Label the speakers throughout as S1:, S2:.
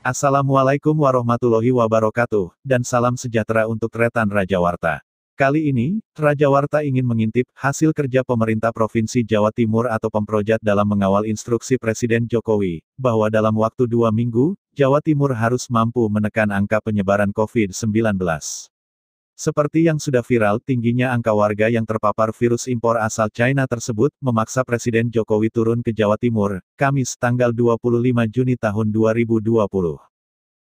S1: Assalamualaikum warahmatullahi wabarakatuh, dan salam sejahtera untuk Tretan Raja Warta. Kali ini, Raja Warta ingin mengintip hasil kerja pemerintah Provinsi Jawa Timur atau Pemprojat dalam mengawal instruksi Presiden Jokowi, bahwa dalam waktu 2 minggu, Jawa Timur harus mampu menekan angka penyebaran COVID-19. Seperti yang sudah viral, tingginya angka warga yang terpapar virus impor asal China tersebut, memaksa Presiden Jokowi turun ke Jawa Timur, Kamis tanggal 25 Juni tahun 2020.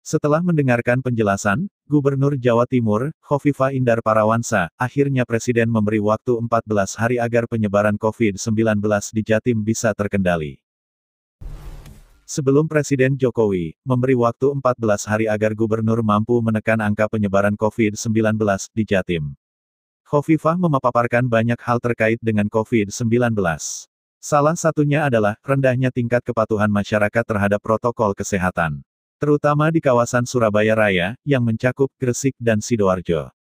S1: Setelah mendengarkan penjelasan, Gubernur Jawa Timur, Khofifah Indar Parawansa, akhirnya Presiden memberi waktu 14 hari agar penyebaran COVID-19 di Jatim bisa terkendali. Sebelum Presiden Jokowi memberi waktu 14 hari agar gubernur mampu menekan angka penyebaran COVID-19 di Jatim, Khofifah memaparkan banyak hal terkait dengan COVID-19. Salah satunya adalah rendahnya tingkat kepatuhan masyarakat terhadap protokol kesehatan, terutama di kawasan Surabaya Raya, yang mencakup Gresik dan Sidoarjo.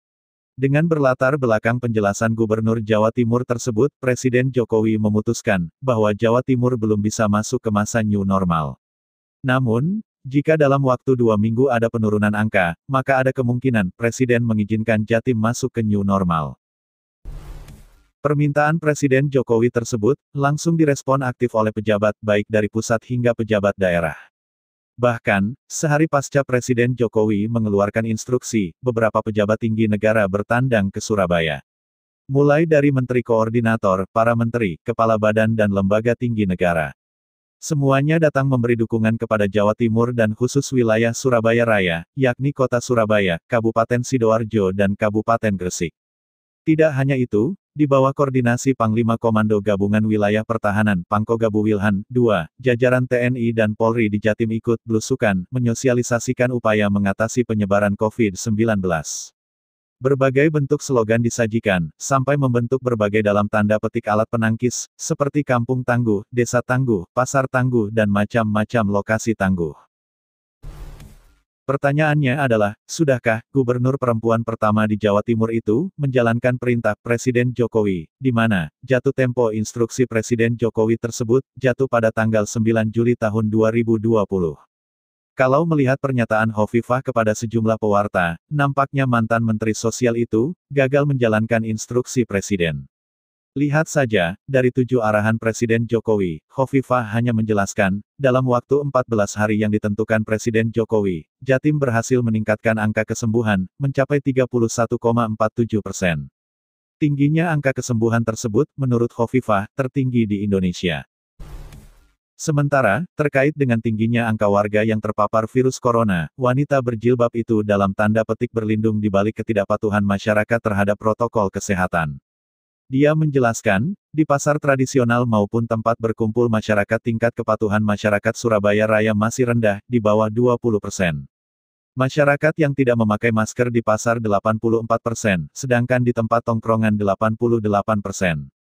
S1: Dengan berlatar belakang penjelasan Gubernur Jawa Timur tersebut, Presiden Jokowi memutuskan bahwa Jawa Timur belum bisa masuk ke masa new normal. Namun, jika dalam waktu 2 minggu ada penurunan angka, maka ada kemungkinan Presiden mengizinkan Jatim masuk ke new normal. Permintaan Presiden Jokowi tersebut langsung direspon aktif oleh pejabat baik dari pusat hingga pejabat daerah. Bahkan, sehari pasca Presiden Jokowi mengeluarkan instruksi, beberapa pejabat tinggi negara bertandang ke Surabaya. Mulai dari Menteri Koordinator, para menteri, kepala badan dan lembaga tinggi negara. Semuanya datang memberi dukungan kepada Jawa Timur dan khusus wilayah Surabaya Raya, yakni Kota Surabaya, Kabupaten Sidoarjo dan Kabupaten Gresik. Tidak hanya itu, di bawah koordinasi Panglima Komando Gabungan Wilayah Pertahanan Pangkogabu Wilhan II, jajaran TNI dan Polri di Jatim ikut belusukan, menyosialisasikan upaya mengatasi penyebaran COVID-19. Berbagai bentuk slogan disajikan, sampai membentuk berbagai dalam tanda petik alat penangkis, seperti Kampung Tangguh, Desa Tangguh, Pasar Tangguh dan macam-macam lokasi tangguh. Pertanyaannya adalah, sudahkah Gubernur perempuan pertama di Jawa Timur itu menjalankan perintah Presiden Jokowi, di mana jatuh tempo instruksi Presiden Jokowi tersebut jatuh pada tanggal 9 Juli tahun 2020. Kalau melihat pernyataan Khofifah kepada sejumlah pewarta, nampaknya mantan Menteri Sosial itu gagal menjalankan instruksi Presiden. Lihat saja, dari 7 arahan Presiden Jokowi, Khofifah hanya menjelaskan, dalam waktu 14 hari yang ditentukan Presiden Jokowi, Jatim berhasil meningkatkan angka kesembuhan, mencapai 31,47%. Tingginya angka kesembuhan tersebut, menurut Khofifah, tertinggi di Indonesia. Sementara, terkait dengan tingginya angka warga yang terpapar virus corona, wanita berjilbab itu dalam tanda petik berlindung di balik ketidakpatuhan masyarakat terhadap protokol kesehatan. Dia menjelaskan, di pasar tradisional maupun tempat berkumpul masyarakat tingkat kepatuhan masyarakat Surabaya Raya masih rendah, di bawah 20%. Masyarakat yang tidak memakai masker di pasar 84%, sedangkan di tempat tongkrongan 88%.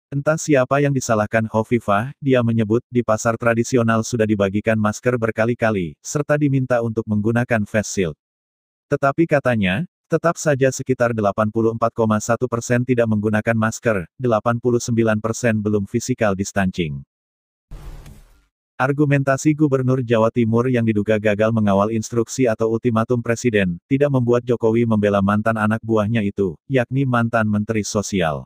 S1: Entah siapa yang disalahkan Khofifah, dia menyebut, di pasar tradisional sudah dibagikan masker berkali-kali, serta diminta untuk menggunakan face shield. Tetapi katanya, tetap saja sekitar 84,1% tidak menggunakan masker, 89% belum physical distancing. Argumentasi Gubernur Jawa Timur yang diduga gagal mengawal instruksi atau ultimatum Presiden, tidak membuat Jokowi membela mantan anak buahnya itu, yakni mantan Menteri Sosial.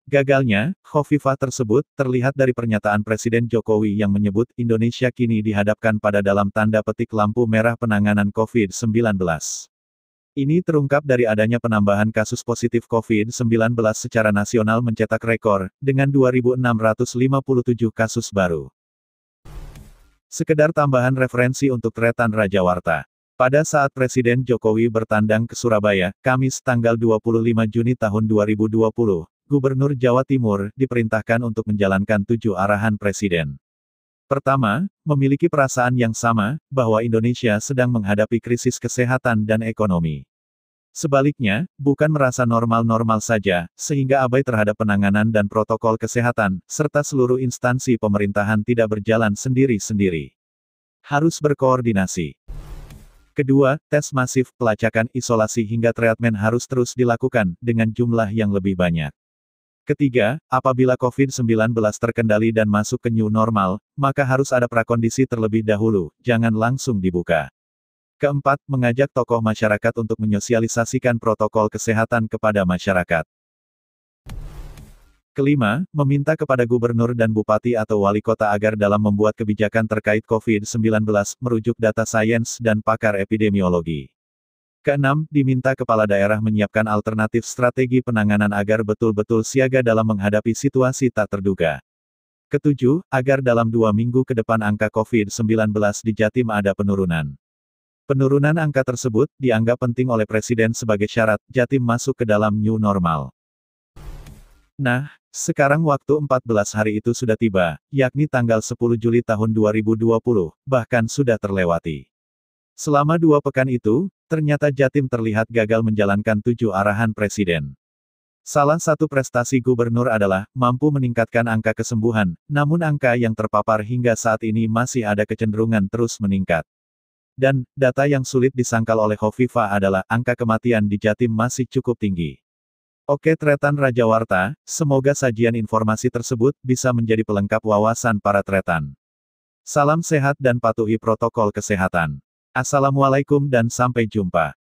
S1: Gagalnya, Khofifah tersebut, terlihat dari pernyataan Presiden Jokowi yang menyebut, Indonesia kini dihadapkan pada dalam tanda petik lampu merah penanganan COVID-19. Ini terungkap dari adanya penambahan kasus positif COVID-19 secara nasional mencetak rekor, dengan 2.657 kasus baru. Sekedar tambahan referensi untuk Tretan Raja Warta. Pada saat Presiden Jokowi bertandang ke Surabaya, Kamis tanggal 25 Juni tahun 2020, Gubernur Jawa Timur diperintahkan untuk menjalankan 7 arahan Presiden. Pertama, memiliki perasaan yang sama, bahwa Indonesia sedang menghadapi krisis kesehatan dan ekonomi. Sebaliknya, bukan merasa normal-normal saja, sehingga abai terhadap penanganan dan protokol kesehatan, serta seluruh instansi pemerintahan tidak berjalan sendiri-sendiri. Harus berkoordinasi. Kedua, tes masif, pelacakan, isolasi hingga treatment harus terus dilakukan, dengan jumlah yang lebih banyak. Ketiga, apabila COVID-19 terkendali dan masuk ke new normal, maka harus ada prakondisi terlebih dahulu, jangan langsung dibuka. Keempat, mengajak tokoh masyarakat untuk menyosialisasikan protokol kesehatan kepada masyarakat. Kelima, meminta kepada gubernur dan bupati atau wali kota agar dalam membuat kebijakan terkait COVID-19, merujuk data sains dan pakar epidemiologi. Keenam, diminta kepala daerah menyiapkan alternatif strategi penanganan agar betul-betul siaga dalam menghadapi situasi tak terduga. Ketujuh, agar dalam 2 minggu ke depan angka COVID-19 di Jatim ada penurunan. Penurunan angka tersebut dianggap penting oleh Presiden sebagai syarat Jatim masuk ke dalam new normal. Nah, sekarang waktu 14 hari itu sudah tiba, yakni tanggal 10 Juli tahun 2020, bahkan sudah terlewati. Selama 2 pekan itu, ternyata Jatim terlihat gagal menjalankan 7 arahan Presiden. Salah satu prestasi gubernur adalah mampu meningkatkan angka kesembuhan, namun angka yang terpapar hingga saat ini masih ada kecenderungan terus meningkat. Dan, data yang sulit disangkal oleh Hovifah adalah, angka kematian di Jatim masih cukup tinggi. Oke Tretan Raja Warta, semoga sajian informasi tersebut bisa menjadi pelengkap wawasan para Tretan. Salam sehat dan patuhi protokol kesehatan. Assalamualaikum dan sampai jumpa.